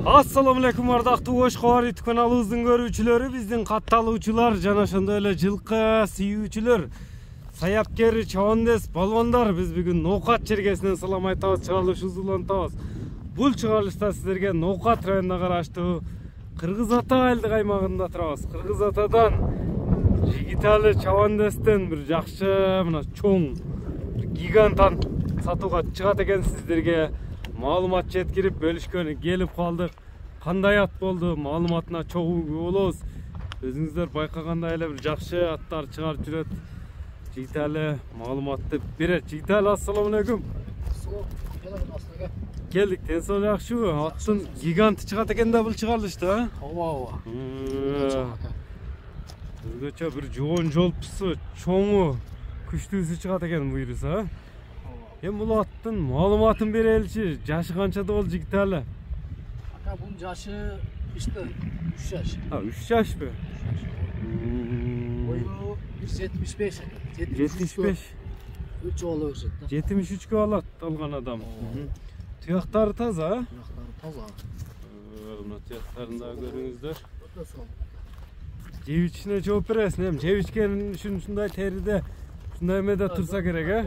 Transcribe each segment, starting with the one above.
Assalamu alaikum ардактуу Ош Кабар YouTube каналыбыздын көрүүчүлөрү, биздин катталуучулар жана ошондой эле жылкы сүйүүчүлөр, саяпкер, чабандес, балбандар, биз бүгүн Ноокат чергесинен салам айтабыз, чыгарылышыбызды улантабыз. Бул чыгарылышта сиздерге Ноокат районуна караштуу Кыргыз Ата айылдык аймагында турабыз. Кыргыз Атадан Жигитали чабандестен бир жакшы мына чоң гигантан сатууга чыгат экен, сиздерге маалымат жеткирип бөлүшкөнү келип калдык. Кандай ат болду, маалыматына чогуу болобуз. Өзүңүздөр байкагандай эле бир жакшы аттар чыгарып жүрөт. Жигитали маалыматты берет. Жигитали, ассаламу алейкум. Келдик, тен соң жакшыбы? Аттын гиганты чыгат экен да бул чыгарылышта, ооба. Өзгөчө бир жоон жолпусу, чоңу, күчтүүсү чыгат экен буйруса. Эми бул аттын маалыматын береличи, жашы канчада болду Жигитали? Ака, бунун жашы иште 3 жаш. 3 жашпы? Бою 175 экен. 75. 3 боло берет да. 73 алат алган адам. Туяктары таза, а? Туяктары таза. Мына туяктарын да көрүңүздөр. Өтө сонун. Жебичине жооп бересиң, эми жебичкен үчүн ушундай териде, ушундай эмеде турса керек, э?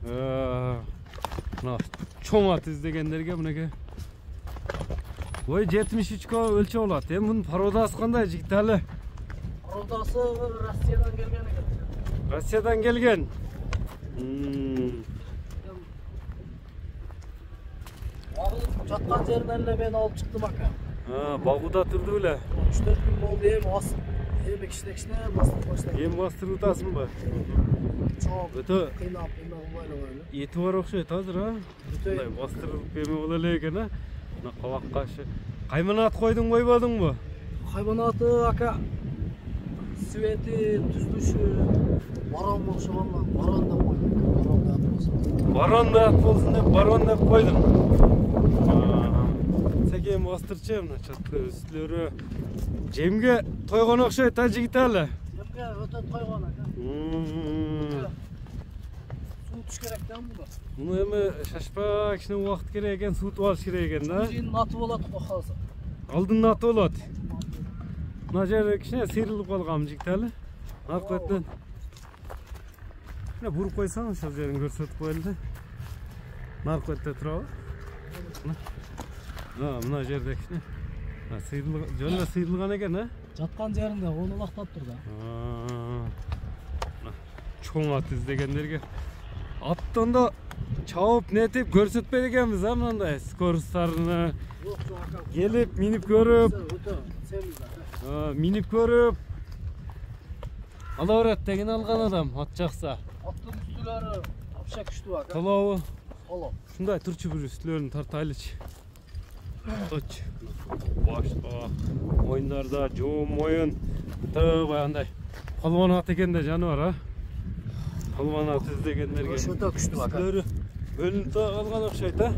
Мына чоң ат издегендерге мынеке. Ой, 73 өлчө болот. Эми мунун породасы кандай, Жигитали? Породасы Россиядан келген экен. Россиядан келген. Багылып жаткан жеринен эле мен алып чыктым, ака. Багууда турду эле. 3-4 күн болду, эми басып, эми кичине басып баштадым. Эми бастырып атасыңбы? Чоң. Өтө Кыйнап кылмай эле. эти бар окшойт азыр, а? Мындай бастырып эме боло эле экен, а? Мына кабакка каймана ат койдуң, койбодуңбу? Хайванаты, ака, свети, түздүшү, барон болушуган, барон деп койдум. Барон ат болсун. Барон да ат болсун деп барон деп койдум. Секен бастырчы, мына чатты үстүлөрү жемге тойгон окшойт, а Жигитали? Жемге өтө тойгон, ака. Суу туш керек да муну. Муну эми шашпа, кичине убакыт керек экен, суутуп алыш керек экен да. Жинин аты болот, калса. Алдын аты болот. Мына жер кичине сыйрылып калган Жигитали. Аркы бетинен. Мына буруп койсоң, ошол жерин көрсөтүп коелу да. Аркы бетте турабы? Мына жерде кичине. Жөн сыйрылган экен, а? Жаткан жеринде онулактап тур да. Чоң ат издегендерге аттан да чабып нетип көрсөтпөйт экенбиз, а мындай скоросттарыны келип минип көрүп, Өтө семиз, ака. минип көрүп ала берет деген алган адам ат жакса. Аттын үстүлөрү вообще күчтүү, ака. Толобу? Толо. Ушундай турчу бир үстүлөрүн тартайлычы. Точ. Башка моюндарда жоон моюн. Баягындай полвон ат экен да жаныбар, а? Полвон ат издегендерге. Өтө күчтүү, ака. Үстүлөрү бөлүнүп калган окшойт, а?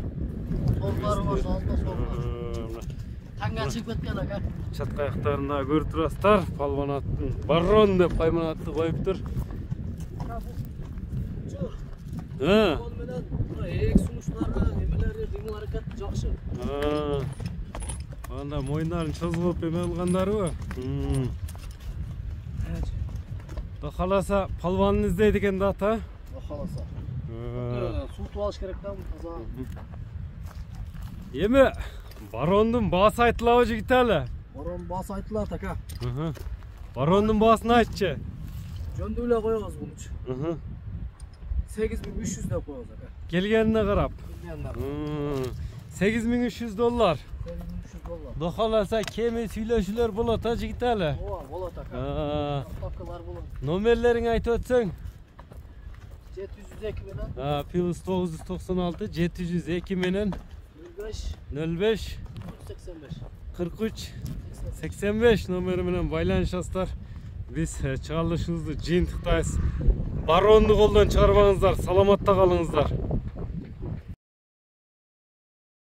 Толдары бар, салда солда. Таңга чыгып кеткен, ака. Чатка аяктарында көрүп турасыздар, полвон аттын барон деп кайманатты коюптур. Ол менен эк сунуштары, эмелери, кыймыл аракети жакшы. Анда моюндарын чозгоп эме кылгандарбы? Да каласа полвонун издейт экен да ат, а? Каласа. Суутуп алыш керек да, таза. Эми барондун баасы айтылабы Жигитали? Барон баасы айтылат, ака. Барондун баасын айтчы. Жөндүү эле коебуз мунучу. 8300 деп коебуз, ака. Келгенине карап. 8300 доллар. 8300 доллар. Да каласа кеми сүйлөшүүлөр болот, а Жигитали? Ооба, болот, ака. Ставкалар болот. Номерлериң айтып өтсөң? 702 менен. Плюс 996 702 менен 05 43 85 номери менен байланышасыздар. Биз чыгарылышыбызды жыйынтыктайбыз. Баронду колдон чыгарбаңыздар, саламатта калыңыздар.